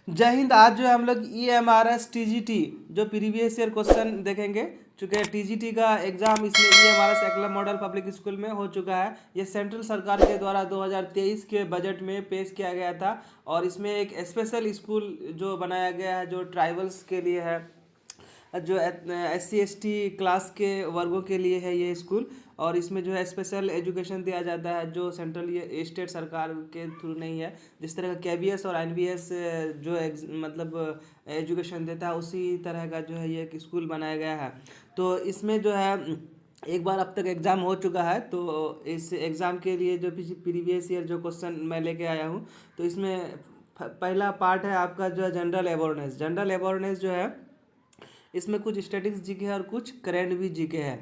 जय हिंद। आज जो है हम लोग EMRS TGT जो प्रीवियस ईयर क्वेश्चन देखेंगे। चूँकि TGT का एग्जाम इसमें EMRS एकला मॉडल पब्लिक स्कूल में हो चुका है। ये सेंट्रल सरकार के द्वारा 2023 के बजट में पेश किया गया था और इसमें एक स्पेशल स्कूल जो बनाया गया है जो ट्राइबल्स के लिए है, जो SC ST क्लास के वर्गों के लिए है ये स्कूल। और इसमें जो है स्पेशल एजुकेशन दिया जाता है जो सेंट्रल ये स्टेट सरकार के थ्रू नहीं है। जिस तरह का KBS और NBS जो मतलब एजुकेशन देता है उसी तरह का जो है ये एक स्कूल बनाया गया है। तो इसमें जो है एक बार अब तक एग्ज़ाम हो चुका है। तो इस एग्ज़ाम के लिए जो प्रीवियस ईयर जो क्वेश्चन मैं लेके आया हूँ, तो इसमें पहला पार्ट है आपका जो है जनरल अवेयरनेस। जनरल अवेयरनेस जो है इसमें कुछ स्टैटिक्स जीके है और कुछ करंट भी जीके है।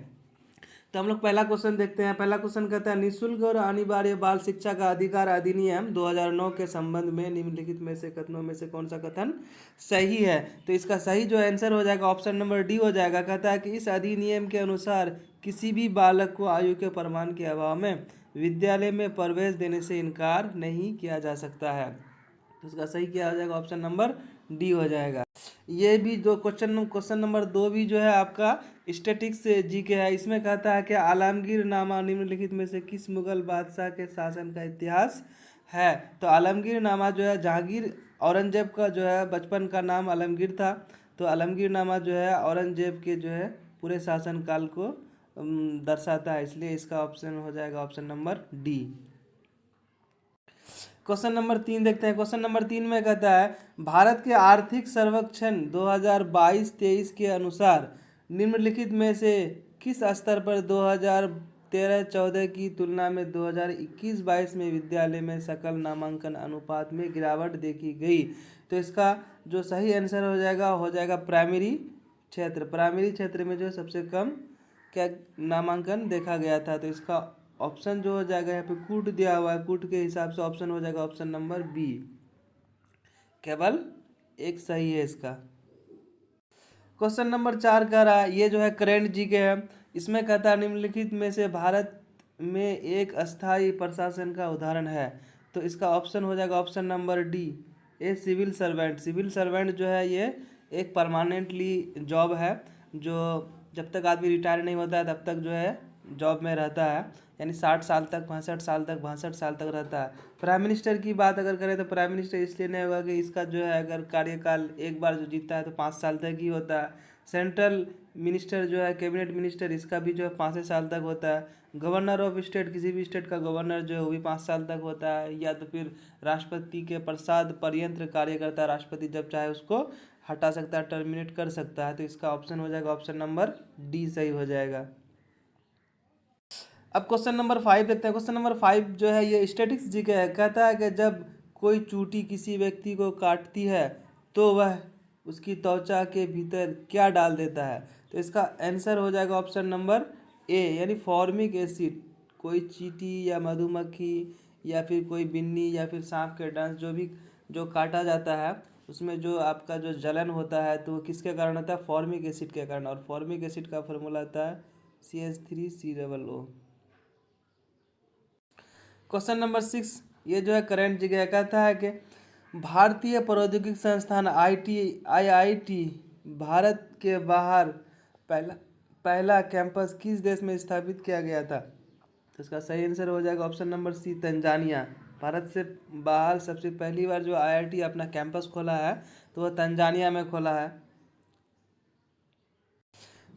तो हम लोग पहला क्वेश्चन देखते हैं। पहला क्वेश्चन कहता है निःशुल्क और अनिवार्य बाल शिक्षा का अधिकार अधिनियम 2009 के संबंध में निम्नलिखित में से कथनों में से कौन सा कथन सही है। तो इसका सही जो आंसर हो जाएगा ऑप्शन नंबर डी हो जाएगा। कहता है कि इस अधिनियम के अनुसार किसी भी बालक को आयु के प्रमाण के अभाव में विद्यालय में प्रवेश देने से इनकार नहीं किया जा सकता है। तो इसका सही क्या हो जाएगा, ऑप्शन नंबर डी हो जाएगा। ये भी जो क्वेश्चन नंबर 2 भी जो है आपका स्टैटिक्स जीके है। इसमें कहता है कि आलमगीर नामा निम्नलिखित में से किस मुगल बादशाह के शासन का इतिहास है। तो आलमगीर नामा जो है जहांगीर औरंगजेब का जो है बचपन का नाम आलमगीर था। तो आलमगीर नामा जो है औरंगजेब के जो है पूरे शासनकाल को दर्शाता है, इसलिए इसका ऑप्शन हो जाएगा option number D. Question number 3 देखते हैं। क्वेश्चन नंबर 3 में कहता है भारत के आर्थिक सर्वेक्षण 2022-23 के अनुसार निम्नलिखित में से किस स्तर पर 2013-14 की तुलना में 2021-22 में विद्यालय में सकल नामांकन अनुपात में गिरावट देखी गई। तो इसका जो सही आंसर हो जाएगा प्राइमरी क्षेत्र। प्राइमरी क्षेत्र में जो सबसे कम क्या नामांकन देखा गया था। तो इसका ऑप्शन जो हो जाएगा यहाँ पे कूट दिया हुआ है, कूट के हिसाब से ऑप्शन हो जाएगा ऑप्शन नंबर बी। केवल एक सही है इसका। क्वेश्चन नंबर 4 कह रहा है ये जो है करंट जी के है। इसमें कहता है निम्नलिखित में से भारत में एक अस्थायी प्रशासन का उदाहरण है। तो इसका ऑप्शन हो जाएगा option number D, a civil servant. Civil servant जो है ये एक परमानेंटली जॉब है जो जब तक आदमी रिटायर नहीं होता है तब तक जो है जॉब में रहता है, यानी 60 साल तक 62 साल तक रहता है। प्राइम मिनिस्टर की बात अगर करें तो प्राइम मिनिस्टर इसलिए नहीं होगा कि इसका जो है अगर कार्यकाल एक बार जो जीतता है तो 5 साल तक ही होता है। सेंट्रल मिनिस्टर जो है कैबिनेट मिनिस्टर इसका भी जो है 5 साल तक होता है। गवर्नर ऑफ स्टेट किसी भी स्टेट का गवर्नर जो है वो भी 5 साल तक होता है। या तो फिर राष्ट्रपति के प्रसाद पर्यंत कार्य करता है, राष्ट्रपति जब चाहे उसको हटा सकता है, टर्मिनेट कर सकता है। तो इसका ऑप्शन हो जाएगा ऑप्शन नंबर डी सही हो जाएगा। अब क्वेश्चन नंबर 5 देखते हैं। क्वेश्चन नंबर 5 जो है ये स्टैटिक्स जी का है। कहता है कि जब कोई चूंटी किसी व्यक्ति को काटती है तो वह उसकी त्वचा के भीतर क्या डाल देता है। तो इसका आंसर हो जाएगा ऑप्शन नंबर ए, यानी फॉर्मिक एसिड। कोई चींटी या मधुमक्खी या फिर कोई बिन्नी या फिर सांप के डंस जो भी जो काटा जाता है उसमें जो आपका जो जलन होता है तो वो किसके कारण होता है, फॉर्मिक एसिड के कारण। और फॉर्मिक एसिड का फॉर्मूला होता है CH3COO। क्वेश्चन नंबर 6 ये जो है करंट जगह कहता है कि भारतीय प्रौद्योगिकी संस्थान IIT भारत के बाहर पहला पहला कैंपस किस देश में स्थापित किया गया था। तो इसका सही आंसर हो जाएगा option number C, Tanzania. Bharat से बाहर सबसे पहली बार जो IIT अपना कैंपस खोला है तो वह तंजानिया में खोला है।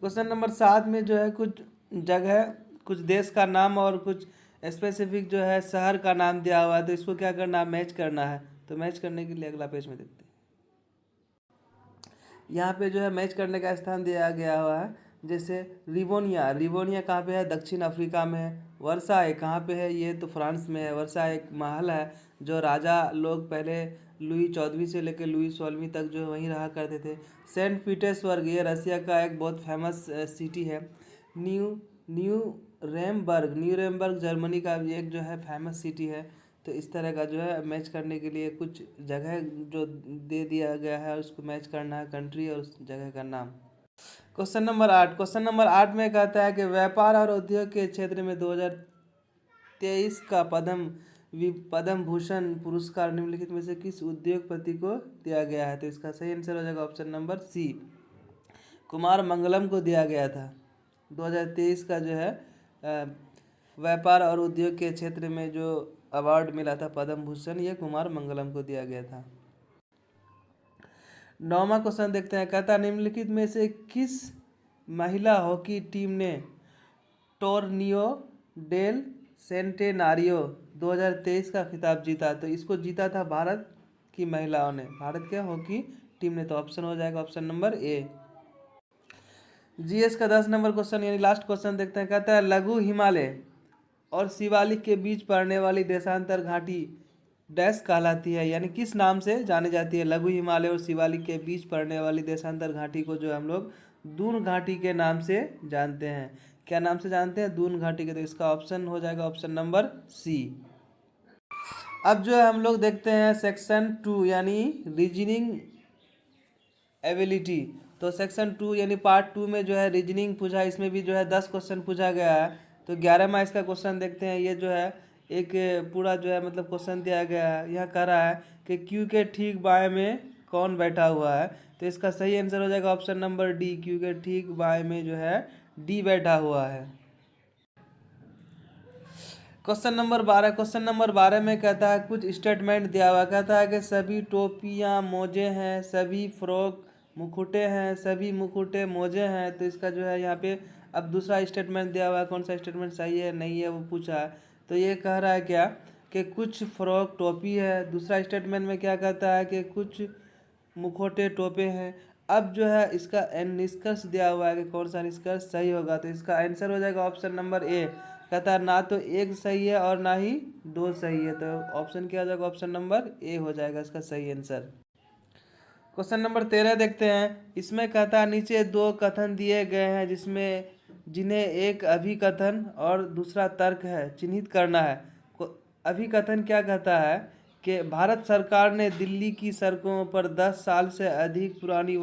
क्वेश्चन नंबर 7 में जो है कुछ जगह कुछ देश का नाम और कुछ स्पेसिफिक जो है शहर का नाम दिया हुआ है। तो इसको क्या करना है, मैच करना है। तो मैच करने के लिए अगला पेज में देखते हैं। यहाँ पे जो है मैच करने का स्थान दिया गया हुआ है। जैसे रिवोनिया, रिवोनिया कहाँ पे है, दक्षिण अफ्रीका में है। वर्साई कहाँ पे है, ये तो फ्रांस में है। वर्साई एक महल है जो राजा लोग पहले लुई 14वीं से लेकर लुई 16वीं तक जो है वहीं रहा करते थे। सेंट पीटर्सबर्ग ये रसिया का एक बहुत फेमस सिटी है। न्यू न्यूरेमबर्ग जर्मनी का भी एक जो है फेमस सिटी है। तो इस तरह का जो है मैच करने के लिए कुछ जगह जो दे दिया गया है उसको मैच करना है, कंट्री और उस जगह का नाम। क्वेश्चन नंबर 8 में कहता है कि व्यापार और उद्योग के क्षेत्र में 2023 का पद्म पद्म भूषण पुरस्कार निम्नलिखित में से किस उद्योगपति को दिया गया है? तो इसका सही आंसर हो जाएगा ऑप्शन नंबर सी, कुमार मंगलम को दिया गया था। 2023 का जो है व्यापार और उद्योग के क्षेत्र में जो अवार्ड मिला था पद्म भूषण, ये कुमार मंगलम को दिया गया था। 9वां क्वेश्चन देखते हैं। कहता निम्नलिखित में से किस महिला हॉकी टीम ने टोर्नियो डेल सेंटेनारियो 2023 का खिताब जीता? तो इसको जीता था भारत की महिलाओं ने, भारत के हॉकी टीम ने। तो ऑप्शन हो जाएगा ऑप्शन नंबर ए। जीएस का 10 नंबर क्वेश्चन यानी लास्ट क्वेश्चन देखते हैं। कहता है लघु हिमालय और शिवालिक के बीच पड़ने वाली देशांतर घाटी डैश कहलाती है, यानी किस नाम से जानी जाती है? लघु हिमालय और शिवालिक के बीच पड़ने वाली देशांतर घाटी को जो हम लोग दून घाटी के नाम से जानते हैं। क्या नाम से जानते हैं? दून घाटी के। तो इसका ऑप्शन हो जाएगा ऑप्शन नंबर सी। अब जो है हम लोग देखते हैं सेक्शन 2 यानी रीजनिंग एबिलिटी। तो सेक्शन 2 यानी पार्ट 2 में जो है रीजनिंग पूछा, इसमें भी जो है 10 क्वेश्चन पूछा गया है। तो 11वां इसका क्वेश्चन देखते हैं। ये जो है एक पूरा जो है मतलब क्वेश्चन दिया गया है। यह कह रहा है कि क्यू के ठीक बाएं में कौन बैठा हुआ है? तो इसका सही आंसर हो जाएगा ऑप्शन नंबर डी, क्यू के ठीक बाएं में जो है डी बैठा हुआ है। Question number 12। क्वेश्चन नंबर 12 में कहता है कुछ स्टेटमेंट दिया हुआ। कहता है कि सभी टोपियां मोजे हैं, सभी फ्रॉक मुकुटे हैं, सभी मुकुटे मोजे हैं। तो इसका जो है यहाँ पे अब दूसरा स्टेटमेंट दिया हुआ है, कौन सा स्टेटमेंट सही है नहीं है वो पूछा है। तो ये कह रहा है क्या कि कुछ फ्रॉक टोपी है। दूसरा स्टेटमेंट में क्या कहता है कि कुछ मुखोटे टोपे हैं। अब जो है इसका निष्कर्ष दिया हुआ है कि कौन सा निष्कर्ष सही होगा। तो इसका आंसर हो जाएगा ऑप्शन नंबर ए। कहता है ना तो एक सही है और ना ही दो सही है। तो ऑप्शन क्या हो जाएगा? ऑप्शन नंबर ए हो जाएगा इसका सही आंसर। क्वेश्चन नंबर 13 देखते हैं। इसमें कहता है नीचे दो कथन दिए गए हैं जिन्हें एक अभिकथन और दूसरा तर्क है, चिन्हित करना है। अभिकथन क्या कहता है कि भारत सरकार ने दिल्ली की सड़कों पर 10 साल से अधिक पुरानी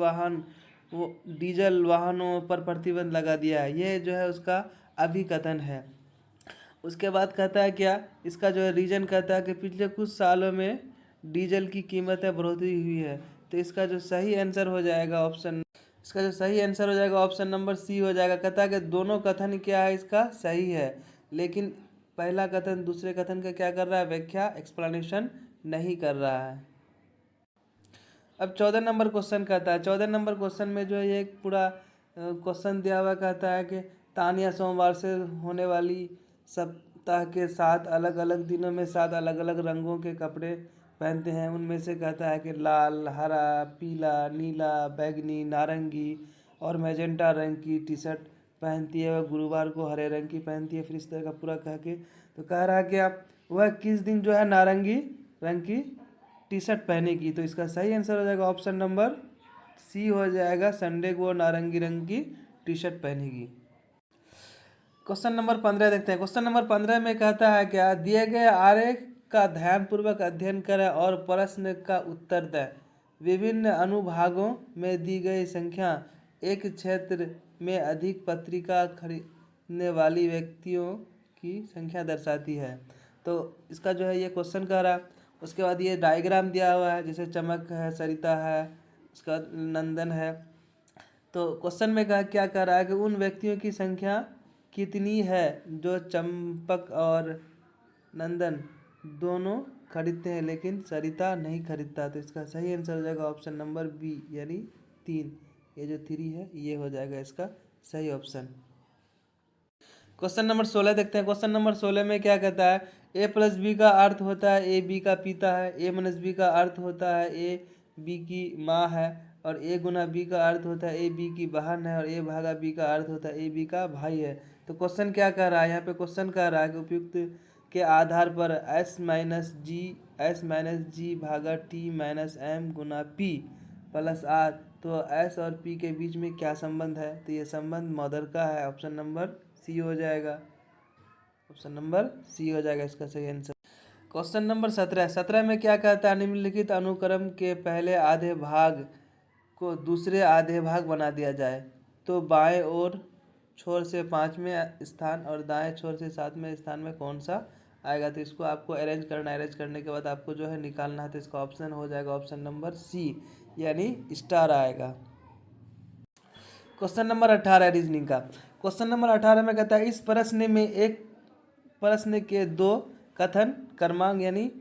डीजल वाहनों पर प्रतिबंध लगा दिया है। ये जो है उसका अभिकथन है। उसके बाद कहता है क्या, इसका जो है रीजन कहता है कि पिछले कुछ सालों में डीजल की कीमतें बढ़ोतरी हुई है। तो इसका जो सही आंसर हो जाएगा ऑप्शन नंबर सी हो जाएगा। कहता है कि दोनों कथन क्या है इसका सही है, लेकिन पहला कथन दूसरे कथन का क्या कर रहा है? व्याख्या, एक्सप्लेनेशन नहीं कर रहा है। अब 14 नंबर क्वेश्चन कहता है। 14 नंबर क्वेश्चन में जो है ये एक पूरा क्वेश्चन दिया हुआ कहता है कि तानिया सोमवार से होने वाली सप्ताह के 7 अलग अलग दिनों में 7 अलग अलग रंगों के कपड़े पहनते हैं। उनमें से कहता है कि लाल, हरा, पीला, नीला, बैगनी, नारंगी और मैजेंटा रंग की टी शर्ट पहनती है। वह गुरुवार को हरे रंग की पहनती है। फिर इस तरह का पूरा कह के तो कह रहा है कि आप वह किस दिन जो है नारंगी रंग की टी शर्ट पहनेगी। तो इसका सही आंसर हो जाएगा ऑप्शन नंबर सी हो जाएगा, संडे को नारंगी रंग की टी शर्ट पहनेगी। क्वेश्चन नंबर 15 देखते हैं। क्वेश्चन नंबर 15 में कहता है क्या, दिए गए आरेख का ध्यानपूर्वक अध्ययन करें और प्रश्न का उत्तर दें। विभिन्न अनुभागों में दी गई संख्या एक क्षेत्र में अधिक पत्रिका खरीदने वाली व्यक्तियों की संख्या दर्शाती है। तो इसका जो है ये क्वेश्चन कह रहा है। उसके बाद ये डायग्राम दिया हुआ है, जैसे चमक है, सरिता है, उसका नंदन है। तो क्वेश्चन में क्या कह रहा है कि उन व्यक्तियों की संख्या कितनी है जो चंपक और नंदन दोनों खरीदते हैं लेकिन सरिता नहीं खरीदता। तो इसका सही आंसर हो जाएगा ऑप्शन नंबर बी यानी 3। ये जो 3 है ये हो जाएगा इसका सही ऑप्शन। क्वेश्चन नंबर 16 देखते हैं। क्वेश्चन नंबर 16 में क्या कहता है, ए प्लस बी का अर्थ होता है ए बी का पिता है, ए माइनस बी का अर्थ होता है ए बी की माँ है, और ए गुना बी का अर्थ होता है ए बी की बहन है, और ए भागा बी का अर्थ होता है ए बी का भाई है। तो क्वेश्चन क्या कह रहा है यहाँ पे? क्वेश्चन कह रहा है कि उपयुक्त के आधार पर एस माइनस जी भागा टी माइनस एम गुना पी प्लस आर। तो एस और पी के बीच में क्या संबंध है? तो ये संबंध मॉडल का है। ऑप्शन नंबर सी हो जाएगा, ऑप्शन नंबर सी हो जाएगा इसका सही आंसर। क्वेश्चन नंबर 17 में क्या कहता है, निम्नलिखित अनुक्रम के पहले आधे भाग को दूसरे आधे भाग बना दिया जाए तो बाएं ओर छोर से 5वें स्थान और दाएं छोर से 7वें स्थान में कौन सा आएगा। तो इसको आपको अरेंज करना है, अरेंज करने के बाद आपको जो है निकालना है। तो इसका ऑप्शन हो जाएगा ऑप्शन नंबर सी, यानी स्टार आएगा। क्वेश्चन नंबर 18 रीजनिंग का। क्वेश्चन नंबर 18 में कहता है इस प्रश्न में एक प्रश्न के दो कथन क्रमांक यानी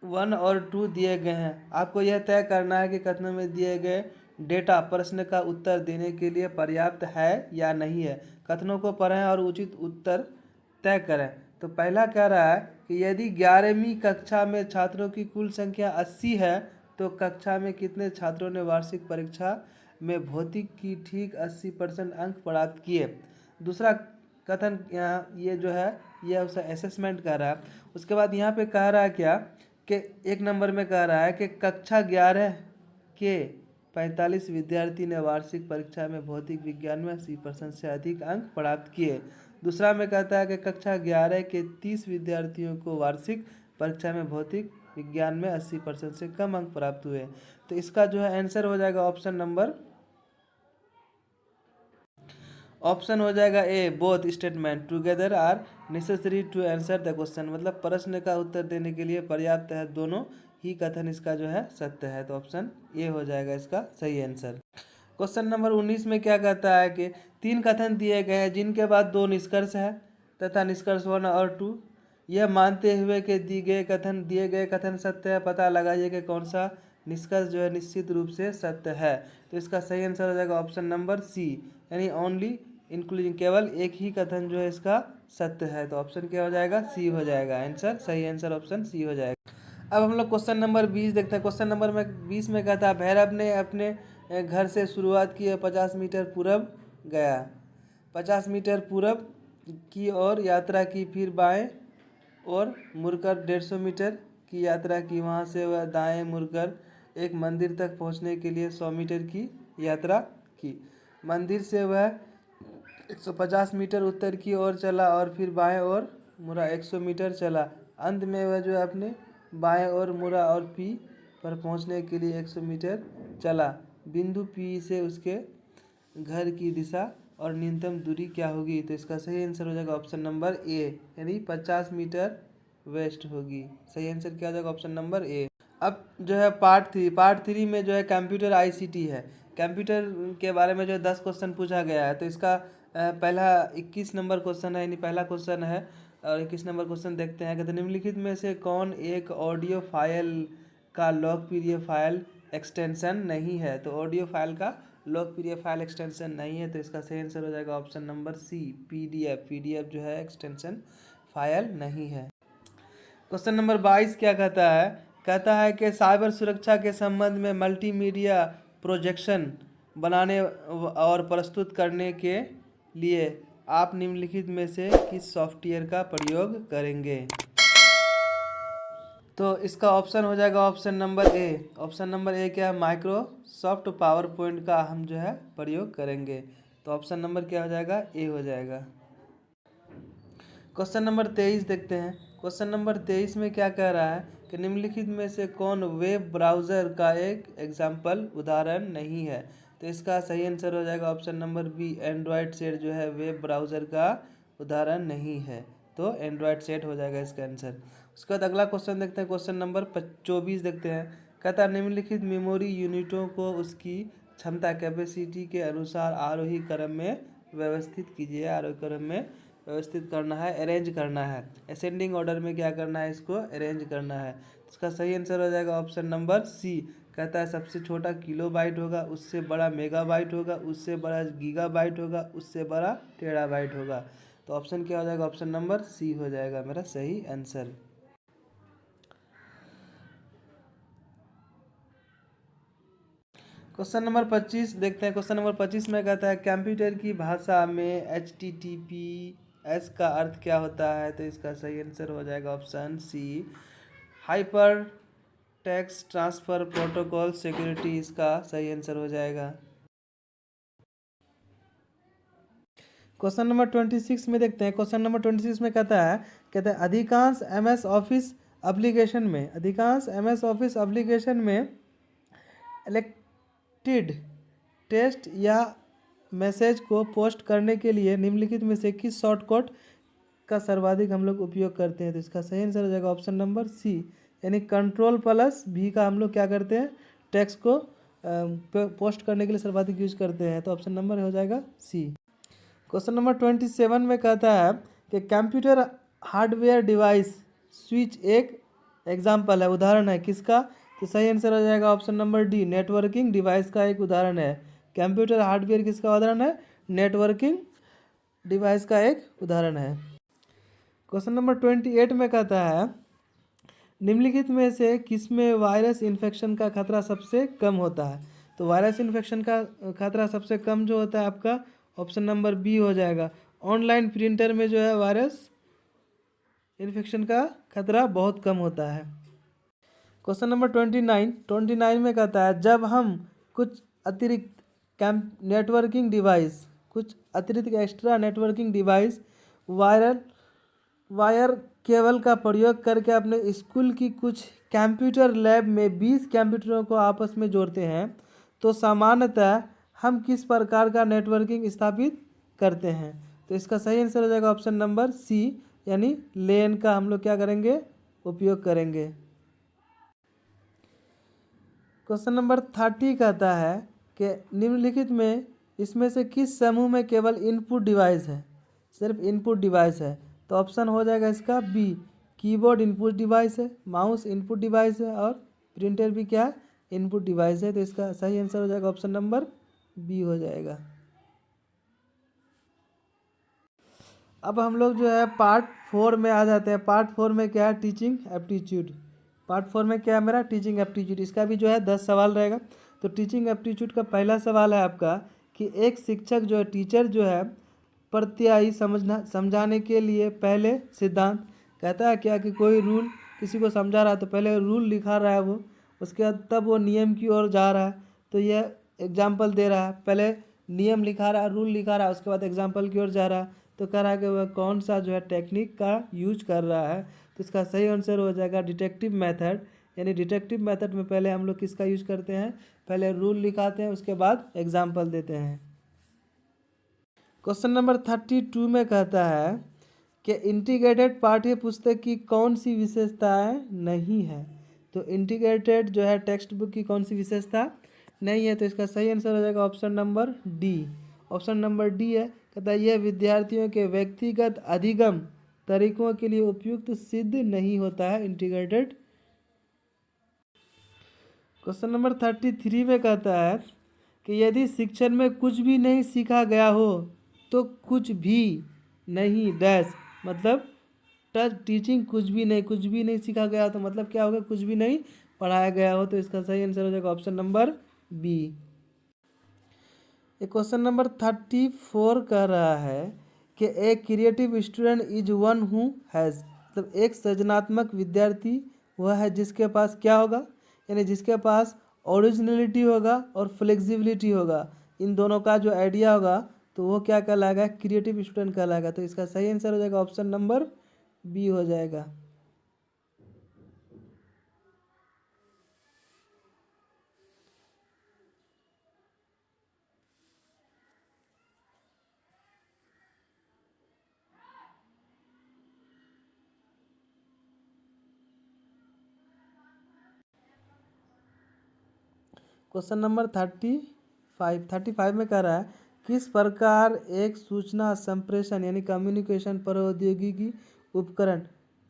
1 और 2 दिए गए हैं। आपको यह तय करना है कि कथनों में दिए गए डेटा प्रश्न का उत्तर देने के लिए पर्याप्त है या नहीं है। कथनों को पढ़ें और उचित उत्तर तय करें। तो पहला कह रहा है कि यदि 11वीं कक्षा में छात्रों की कुल संख्या 80 है तो कक्षा में कितने छात्रों ने वार्षिक परीक्षा में भौतिक की ठीक 80% अंक प्राप्त किए। दूसरा कथन यहाँ ये जो है ये उसका असेसमेंट कर रहा है। उसके बाद यहाँ पे कह रहा है क्या कि एक नंबर में कह रहा है कि कक्षा 11 के 45 विद्यार्थी ने वार्षिक परीक्षा में भौतिक विज्ञान में 80% से अधिक अंक प्राप्त किए। दूसरा में कहता है कि कक्षा 11 के 30 विद्यार्थियों को वार्षिक परीक्षा में भौतिक विज्ञान में 80% से कम अंक प्राप्त हुए। तो इसका जो है आंसर हो जाएगा ऑप्शन हो जाएगा A, both statement together are necessary to answer the question. मतलब प्रश्न का उत्तर देने के लिए पर्याप्त है, दोनों ही कथन इसका जो है सत्य है। तो ऑप्शन ए हो जाएगा इसका सही आंसर। क्वेश्चन नंबर 19 में क्या कहता है कि 3 कथन दिए गए हैं जिनके बाद 2 निष्कर्ष है तथा निष्कर्ष 1 और 2। यह मानते हुए कि दिए गए कथन सत्य है, पता लगाइए कि कौन सा निष्कर्ष जो है निश्चित रूप से सत्य है। तो इसका सही आंसर हो जाएगा ऑप्शन नंबर सी, यानी ओनली इंक्लूडिंग, केवल एक ही कथन जो है इसका सत्य है। तो ऑप्शन क्या हो जाएगा, सी हो जाएगा आंसर। सही आंसर ऑप्शन सी हो जाएगा। अब हम लोग क्वेश्चन नंबर 20 देखते हैं। क्वेश्चन नंबर 20 में कहता है भैरव ने अपने घर से शुरुआत की, 50 मीटर पूरब गया, 50 मीटर पूरब की ओर यात्रा की, फिर बाएं और मुड़कर 150 मीटर की यात्रा की। वहां से वह दाएं मुड़कर एक मंदिर तक पहुंचने के लिए 100 मीटर की यात्रा की। मंदिर से वह 150 मीटर उत्तर की ओर चला और फिर बाएं ओर मुड़ा, 100 मीटर चला। अंत में वह जो है अपने बाएं ओर मुड़ा और पी पर पहुंचने के लिए 100 मीटर चला। बिंदु पी से उसके घर की दिशा और न्यूनतम दूरी क्या होगी। तो इसका सही आंसर हो जाएगा ऑप्शन नंबर ए, यानी 50 मीटर वेस्ट होगी। सही आंसर क्या हो जाएगा ऑप्शन नंबर ए। अब जो है पार्ट थ्री में जो है कंप्यूटर आईसीटी है। कंप्यूटर के बारे में जो है 10 क्वेश्चन पूछा गया है। तो इसका पहला 21 नंबर क्वेश्चन है, यानी पहला क्वेश्चन है। और 21 नंबर क्वेश्चन देखते हैं। कहते निम्नलिखित में से कौन एक ऑडियो फाइल का लोकप्रिय फाइल एक्सटेंशन नहीं है। तो ऑडियो फाइल का लोकप्रिय फाइल एक्सटेंशन नहीं है। तो इसका सही आंसर हो जाएगा option number C, PDF. PDF जो है एक्सटेंशन फाइल नहीं है। क्वेश्चन नंबर 22 क्या कहता है, कहता है कि साइबर सुरक्षा के संबंध में मल्टीमीडिया प्रोजेक्शन बनाने और प्रस्तुत करने के लिए आप निम्नलिखित में से किस सॉफ्टवेयर का प्रयोग करेंगे। तो इसका ऑप्शन हो जाएगा ऑप्शन नंबर ए। ऑप्शन नंबर ए क्या है, माइक्रोसॉफ्ट पावर पॉइंट का हम जो है प्रयोग करेंगे। तो ऑप्शन नंबर क्या हो जाएगा, ए हो जाएगा। क्वेश्चन नंबर 23 देखते हैं। क्वेश्चन नंबर 23 में क्या कह रहा है कि निम्नलिखित में से कौन वेब ब्राउज़र का एक एग्जाम्पल उदाहरण नहीं है। तो इसका सही आंसर हो जाएगा option number B, Android set जो है वेब ब्राउज़र का उदाहरण नहीं है। तो एंड्रॉयड सेट हो जाएगा इसका आंसर। उसके बाद अगला क्वेश्चन देखते हैं। क्वेश्चन नंबर 24 देखते हैं। कहता है निम्नलिखित मेमोरी यूनिटों को उसकी क्षमता कैपेसिटी के अनुसार आरोही क्रम में व्यवस्थित कीजिए। आरोही क्रम में व्यवस्थित करना है, अरेंज करना है। असेंडिंग ऑर्डर में क्या करना है, इसको अरेंज करना है। इसका सही आंसर हो जाएगा ऑप्शन नंबर सी। कहता है सबसे छोटा किलोबाइट होगा, उससे बड़ा मेगाबाइट होगा, उससे बड़ा गीगाबाइट होगा, उससे बड़ा टेराबाइट होगा। तो ऑप्शन क्या हो जाएगा, ऑप्शन नंबर सी हो जाएगा मेरा सही आंसर। क्वेश्चन नंबर 25 देखते हैं। क्वेश्चन नंबर 25 में कहता है कंप्यूटर की भाषा में HTTPS का अर्थ क्या होता है। तो इसका सही आंसर हो जाएगा option C, hypertext transfer protocol security. इसका सही आंसर हो जाएगा। क्वेश्चन नंबर 26 में देखते हैं। क्वेश्चन नंबर 26 में कहता है अधिकांश MS ऑफिस एप्लीकेशन में इलेक्टेड टेक्स्ट या मैसेज को पोस्ट करने के लिए निम्नलिखित में से किस शॉर्टकट का सर्वाधिक हम लोग उपयोग करते हैं? तो इसका सही आंसर हो जाएगा ऑप्शन नंबर सी, यानी कंट्रोल प्लस भी का हम लोग क्या करते हैं, टेक्स्ट को पोस्ट करने के लिए सर्वाधिक यूज करते हैं। तो ऑप्शन नंबर हो जाएगा सी। क्वेश्चन नंबर 27 में कहता है कि कंप्यूटर हार्डवेयर डिवाइस स्विच एक एग्जाम्पल है, उदाहरण है किसका? तो सही आंसर हो जाएगा option number D, networking device का एक उदाहरण है। कंप्यूटर हार्डवेयर किसका उदाहरण है? नेटवर्किंग डिवाइस का एक उदाहरण है। क्वेश्चन नंबर 28 में कहता है निम्नलिखित में से किसमें वायरस इन्फेक्शन का खतरा सबसे कम होता है? तो वायरस इन्फेक्शन का खतरा सबसे कम जो होता है आपका ऑप्शन नंबर बी हो जाएगा। ऑनलाइन प्रिंटर में जो है वायरस इन्फेक्शन का खतरा बहुत कम होता है। क्वेश्चन नंबर 29 में कहता है जब हम कुछ अतिरिक्त नेटवर्किंग डिवाइस, कुछ अतिरिक्त extra networking device wire cable का प्रयोग करके अपने स्कूल की कुछ कंप्यूटर लैब में 20 कंप्यूटरों को आपस में जोड़ते हैं तो सामान्यतः हम किस प्रकार का नेटवर्किंग स्थापित करते हैं? तो इसका सही आंसर हो जाएगा ऑप्शन नंबर सी, यानी लेन का हम लोग क्या करेंगे, उपयोग करेंगे। क्वेश्चन नंबर 30 कहता है कि निम्नलिखित में इसमें से किस समूह में केवल इनपुट डिवाइस है, सिर्फ इनपुट डिवाइस है? तो ऑप्शन हो जाएगा इसका बी, कीबोर्ड इनपुट डिवाइस है, माउस इनपुट डिवाइस है और प्रिंटर भी क्या है, इनपुट डिवाइस है। तो इसका सही आंसर हो जाएगा ऑप्शन नंबर बी हो जाएगा। अब हम लोग जो है पार्ट 4 में आ जाते हैं। पार्ट 4 में क्या है, टीचिंग एप्टीट्यूड। पार्ट 4 में क्या है मेरा, टीचिंग एप्टीट्यूड। इसका भी जो है 10 सवाल रहेगा। तो टीचिंग एप्टीट्यूड का पहला सवाल है आपका कि एक शिक्षक जो है, टीचर जो है, प्रत्यायी समझाने के लिए पहले सिद्धांत कहता है क्या कि कोई रूल किसी को समझा रहा है तो पहले रूल लिखा रहा है वो, उसके बाद तब वो नियम की ओर जा रहा है। तो यह एग्जाम्पल दे रहा है, पहले नियम लिखा रहा है, रूल लिखा रहा है, उसके बाद एग्जाम्पल की ओर जा रहा है। तो कह रहा है कि वह कौन सा जो है टेक्निक का यूज कर रहा है। तो इसका सही आंसर हो जाएगा डिटेक्टिव मेथड, यानी डिटेक्टिव मेथड में पहले हम लोग किसका यूज करते हैं, पहले रूल लिखाते हैं, उसके बाद एग्जाम्पल देते हैं। क्वेश्चन नंबर 32 में कहता है कि इंटीग्रेटेड पाठ्य पुस्तक की कौन सी विशेषताएं नहीं है? तो इंटीग्रेटेड जो है टेक्स्ट बुक की कौन सी विशेषता नहीं है? तो इसका सही आंसर हो जाएगा option number D. Option number D है, कहता है यह विद्यार्थियों के व्यक्तिगत अधिगम तरीकों के लिए उपयुक्त सिद्ध नहीं होता है इंटीग्रेटेड। क्वेश्चन नंबर 33 में कहता है कि यदि शिक्षण में कुछ भी नहीं सीखा गया हो तो कुछ भी नहीं डैश, मतलब टीचिंग कुछ भी नहीं सीखा गया तो मतलब क्या होगा, कुछ भी नहीं पढ़ाया गया हो। तो इसका सही आंसर हो जाएगा option number B. Question number 34 कह रहा है कि एक creative student is one who has, मतलब एक सृजनात्मक विद्यार्थी वह है जिसके पास क्या होगा, यानी जिसके पास ओरिजिनलिटी होगा और फ्लेक्सिबिलिटी होगा, इन दोनों का जो आइडिया होगा तो वो क्या कहलाएगा, क्रिएटिव स्टूडेंट कहलाएगा। तो इसका सही आंसर हो जाएगा ऑप्शन नंबर बी हो जाएगा। क्वेश्चन नंबर 35 में कह रहा है किस प्रकार एक सूचना संप्रेषण यानी कम्युनिकेशन प्रौद्योगिकी उपकरण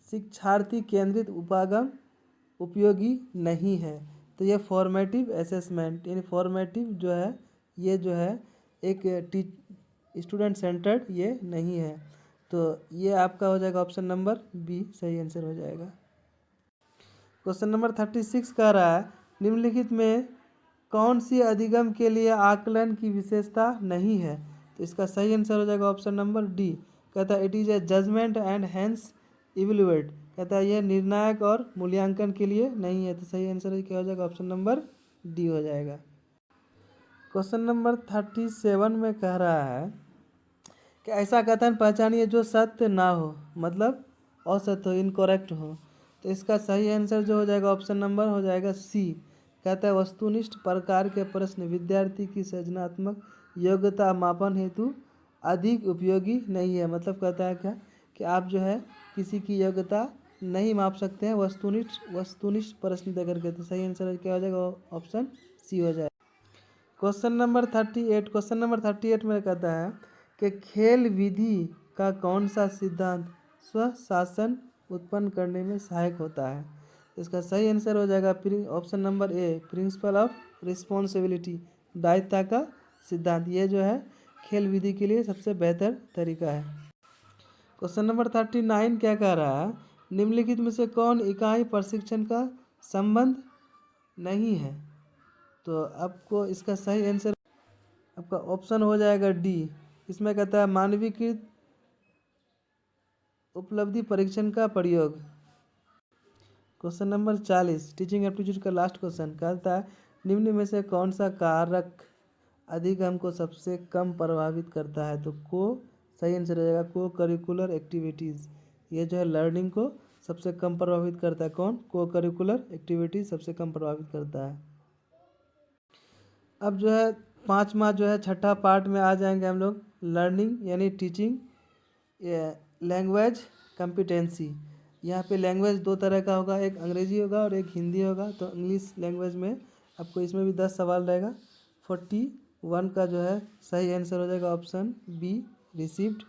शिक्षार्थी केंद्रित उपागम उपयोगी नहीं है? तो यह फॉर्मेटिव असेसमेंट यानी फॉर्मेटिव जो है, ये जो है एक स्टूडेंट सेंटर्ड ये नहीं है। तो ये आपका हो जाएगा ऑप्शन नंबर बी, सही आंसर हो जाएगा। क्वेश्चन नंबर 36 कह रहा है निम्नलिखित में कौन सी अधिगम के लिए आकलन की विशेषता नहीं है? तो इसका सही आंसर हो जाएगा ऑप्शन नंबर डी, कहता है it is a judgment and hence evaluate, कहता है यह निर्णायक और मूल्यांकन के लिए नहीं है। तो सही आंसर क्या हो जाएगा, ऑप्शन नंबर डी हो जाएगा। क्वेश्चन नंबर 37 में कह रहा है कि ऐसा कथन पहचानिए जो सत्य ना हो, मतलब असत्य हो, इनकरेक्ट हो। तो इसका सही आंसर जो हो जाएगा ऑप्शन नंबर हो जाएगा सी, कहता है वस्तुनिष्ठ प्रकार के प्रश्न विद्यार्थी की सृजनात्मक योग्यता मापन हेतु अधिक उपयोगी नहीं है। मतलब कहता है क्या कि आप जो है किसी की योग्यता नहीं माप सकते हैं वस्तुनिष्ठ प्रश्न दे करके। तो सही आंसर क्या हो जाएगा? ऑप्शन सी हो जाएगा। क्वेश्चन नंबर 38 में कहता है कि खेल विधि का कौन सा सिद्धांत स्वशासन उत्पन्न करने में सहायक होता है? इसका सही आंसर हो जाएगा option number A, principle of responsibility, दायित्व का सिद्धांत। ये जो है खेल विधि के लिए सबसे बेहतर तरीका है। क्वेश्चन नंबर 39 क्या कह रहा है? निम्नलिखित में से कौन इकाई प्रशिक्षण का संबंध नहीं है? तो आपको इसका सही आंसर आपका ऑप्शन हो जाएगा डी। इसमें कहता है मानवीकृत उपलब्धि परीक्षण का प्रयोग। क्वेश्चन नंबर 40 टीचिंग एप्टीट्यूड का लास्ट क्वेश्चन कहता है निम्न में से कौन सा कारक अधिगम को सबसे कम प्रभावित करता है? तो सही आंसर हो जाएगा को करिकुलर एक्टिविटीज़। ये जो है लर्निंग को सबसे कम प्रभावित करता है। कौन? को करिकुलर एक्टिविटीज सबसे कम प्रभावित करता है। अब जो है पाँचवा जो है छठा पार्ट में आ जाएंगे हम लोग, लर्निंग यानी टीचिंग लैंग्वेज कॉम्पिटेंसी। यहाँ पे लैंग्वेज दो तरह का होगा, एक अंग्रेजी होगा और एक हिंदी होगा। तो इंग्लिश लैंग्वेज में आपको इसमें भी 10 सवाल रहेगा। 41 का जो है सही आंसर हो जाएगा ऑप्शन बी, रिसीव्ड।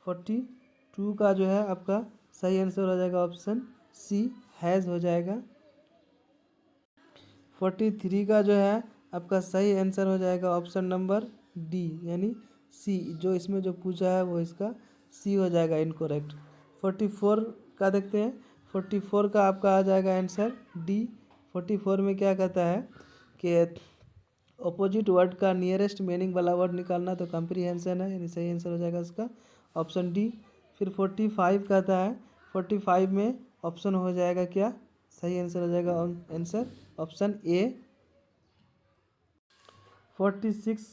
42 का जो है आपका सही आंसर हो जाएगा ऑप्शन सी, हैज़ हो जाएगा। 43 का जो है आपका सही आंसर हो जाएगा ऑप्शन नंबर डी यानी सी। जो इसमें जो पूछा है वो इसका सी हो जाएगा इनकोरेक्ट। 44 का देखते हैं। 44 का आपका आ जाएगा आंसर डी। 44 में क्या कहता है कि अपोजिट वर्ड का नियरेस्ट मीनिंग वाला वर्ड निकालना, तो कॉम्प्रीहेंशन है यानी सही आंसर हो जाएगा इसका ऑप्शन डी। फिर 45 कहता है, 45 में ऑप्शन हो जाएगा क्या? सही आंसर हो जाएगा answer option A. 46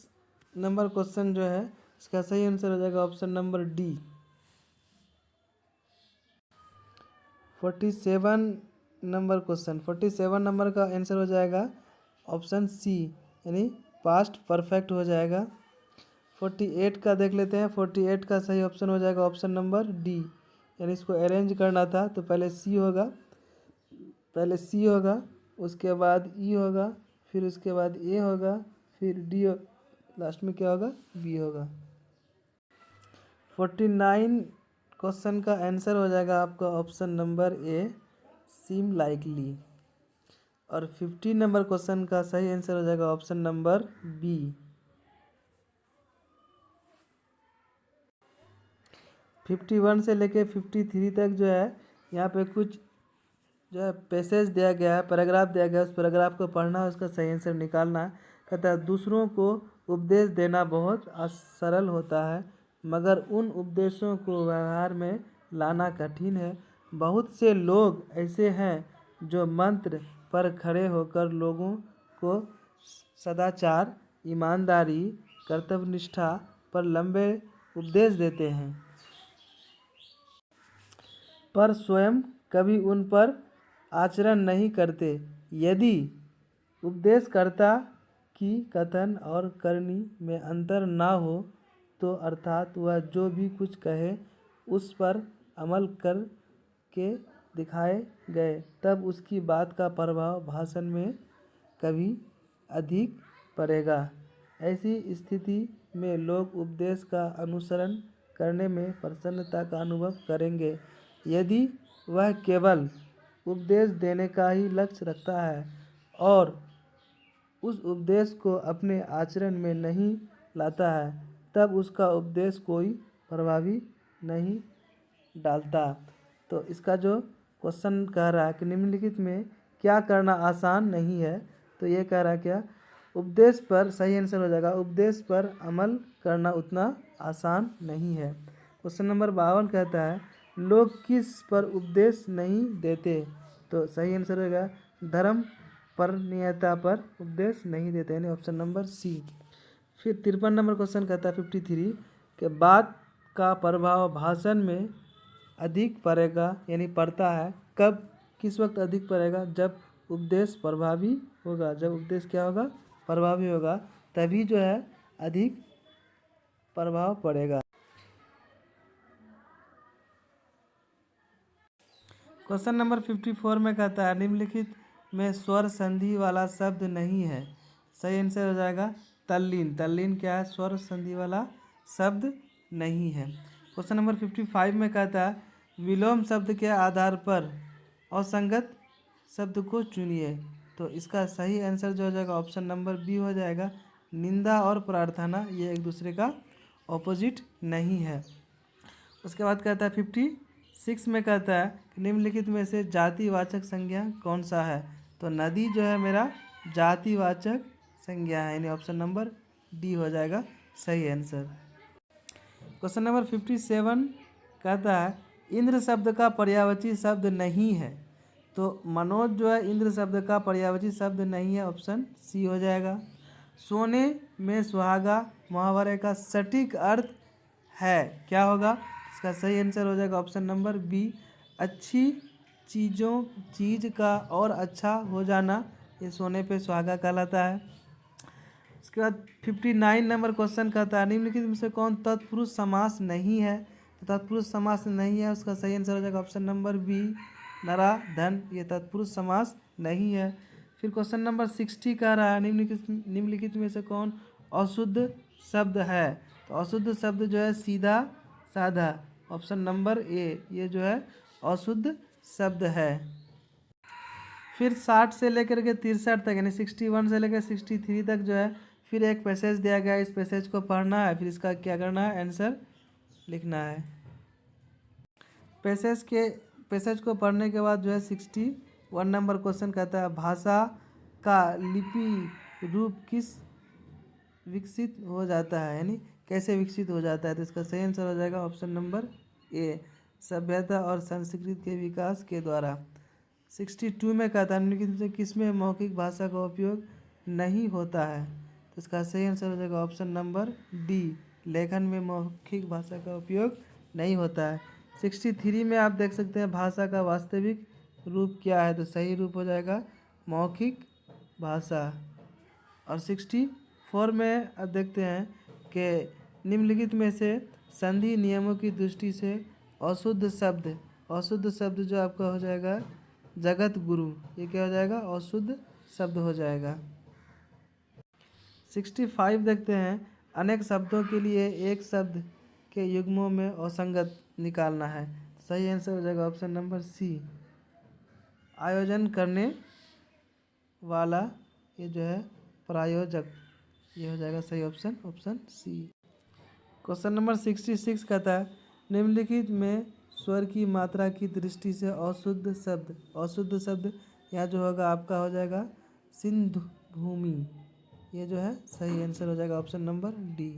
number question जो है इसका सही आंसर हो जाएगा option number D. 47 number question, 47 number का आंसर हो जाएगा ऑप्शन सी यानी पास्ट परफेक्ट हो जाएगा। 48 का देख लेते हैं। 48 का सही ऑप्शन हो जाएगा ऑप्शन नंबर डी यानी इसको अरेंज करना था तो पहले सी होगा, उसके बाद ई होगा, फिर उसके बाद ए होगा, फिर डी, लास्ट में क्या होगा? बी होगा। 49 क्वेश्चन का आंसर हो जाएगा आपका option number A, seem likely. और 50 नंबर क्वेश्चन का सही आंसर हो जाएगा ऑप्शन नंबर बी। 51 से लेके 53 तक जो है यहाँ पे कुछ जो है पैसेज दिया गया है, पैराग्राफ दिया गया है, उस पैराग्राफ को पढ़ना है, उसका सही आंसर निकालना है। कहता है दूसरों को उपदेश देना बहुत सरल होता है मगर उन उपदेशों को व्यवहार में लाना कठिन है। बहुत से लोग ऐसे हैं जो मंत्र पर खड़े होकर लोगों को सदाचार, ईमानदारी, कर्तव्यनिष्ठा पर लंबे उपदेश देते हैं पर स्वयं कभी उन पर आचरण नहीं करते। यदि उपदेशकर्ता की कथन और करनी में अंतर ना हो तो अर्थात वह जो भी कुछ कहे उस पर अमल कर के दिखाए गए तब उसकी बात का प्रभाव भाषण में कभी अधिक पड़ेगा। ऐसी स्थिति में लोग उपदेश का अनुसरण करने में प्रसन्नता का अनुभव करेंगे। यदि वह केवल उपदेश देने का ही लक्ष्य रखता है और उस उपदेश को अपने आचरण में नहीं लाता है तब उसका उपदेश कोई प्रभावी नहीं डालता। तो इसका जो क्वेश्चन कह रहा है कि निम्नलिखित में क्या करना आसान नहीं है, तो ये कह रहा है क्या? उपदेश पर सही आंसर हो जाएगा उपदेश पर अमल करना उतना आसान नहीं है। क्वेश्चन नंबर 52 कहता है लोग किस पर उपदेश नहीं देते? तो सही आंसर होगा धर्म पर नियता पर उपदेश नहीं देते यानी ऑप्शन नंबर सी। फिर 53 नंबर क्वेश्चन कहता है 53 के बात का प्रभाव भाषण में अधिक पड़ेगा यानी पड़ता है कब, किस वक्त अधिक पड़ेगा? जब उपदेश प्रभावी होगा। जब उपदेश क्या होगा? प्रभावी होगा, तभी जो है अधिक प्रभाव पड़ेगा। क्वेश्चन नंबर 54 में कहता है निम्नलिखित में स्वर संधि वाला शब्द नहीं है। सही आंसर हो जाएगा तल्लीन। तल्लीन क्या है? स्वर संधि वाला शब्द नहीं है। क्वेश्चन नंबर 55 में कहता है विलोम शब्द के आधार पर असंगत शब्द को चुनिए। तो इसका सही आंसर जो हो जाएगा ऑप्शन नंबर बी हो जाएगा। निंदा और प्रार्थना ये एक दूसरे का ऑपोजिट नहीं है। उसके बाद कहता है 56 में कहता है कि निम्नलिखित में से जातिवाचक संज्ञा कौन सा है। तो नदी जो है मेरा जातिवाचक संज्ञा है, यानी ऑप्शन नंबर डी हो जाएगा सही आंसर। क्वेश्चन नंबर 57 कहता है इंद्र शब्द का पर्यायवाची शब्द नहीं है। तो मनोज जो है इंद्र शब्द का पर्यायवाची शब्द नहीं है, ऑप्शन सी हो जाएगा। सोने में सुहागा मुहावरे का सटीक अर्थ है, क्या होगा? इसका सही आंसर हो जाएगा ऑप्शन नंबर बी। अच्छी चीज़ का और अच्छा हो जाना, ये सोने पे सुहागा कहलाता है। उसके बाद 59 नंबर क्वेश्चन कहता है निम्नलिखित में से कौन तत्पुरुष समास नहीं है। तो तत्पुरुष समास नहीं है, उसका सही आंसर हो जाएगा ऑप्शन नंबर बी नरा धन, ये तत्पुरुष समास नहीं है। फिर क्वेश्चन नंबर 60 कह रहा है निम्नलिखित में से कौन अशुद्ध शब्द है। तो अशुद्ध शब्द जो है सीधा साधा, ऑप्शन नंबर ए, ये जो है अशुद्ध शब्द है। फिर 60 से लेकर के 63 तक यानी 61 से लेकर 63 तक जो है फिर एक पैसेज दिया गया है। इस पैसेज को पढ़ना है, फिर इसका क्या करना है, आंसर लिखना है। पैसेज को पढ़ने के बाद जो है 61 नंबर क्वेश्चन कहता है भाषा का लिपि रूप किस विकसित हो जाता है, यानी कैसे विकसित हो जाता है। तो इसका सही आंसर हो जाएगा ऑप्शन नंबर ए, सभ्यता और संस्कृति के विकास के द्वारा। 62 में कहता है निम्नलिखित में किसमें मौखिक भाषा का उपयोग नहीं होता है। तो इसका सही आंसर हो जाएगा ऑप्शन नंबर डी, लेखन में मौखिक भाषा का उपयोग नहीं होता है। 63 में आप देख सकते हैं भाषा का वास्तविक रूप क्या है। तो सही रूप हो जाएगा मौखिक भाषा। और 64 में अब देखते हैं कि निम्नलिखित में से संधि नियमों की दृष्टि से अशुद्ध शब्द जो आपका हो जाएगा जगत गुरु, ये क्या हो जाएगा, अशुद्ध शब्द हो जाएगा। 65 देखते हैं अनेक शब्दों के लिए एक शब्द के युग्मों में असंगत निकालना है। सही आंसर हो जाएगा ऑप्शन नंबर सी, आयोजन करने वाला, ये जो है प्रायोजक, ये हो जाएगा सही ऑप्शन सी। क्वेश्चन नंबर 66 कहता है निम्नलिखित में स्वर की मात्रा की दृष्टि से अशुद्ध शब्द यहाँ जो होगा आपका हो जाएगा सिंधु भूमि, ये जो है सही आंसर हो जाएगा ऑप्शन नंबर डी।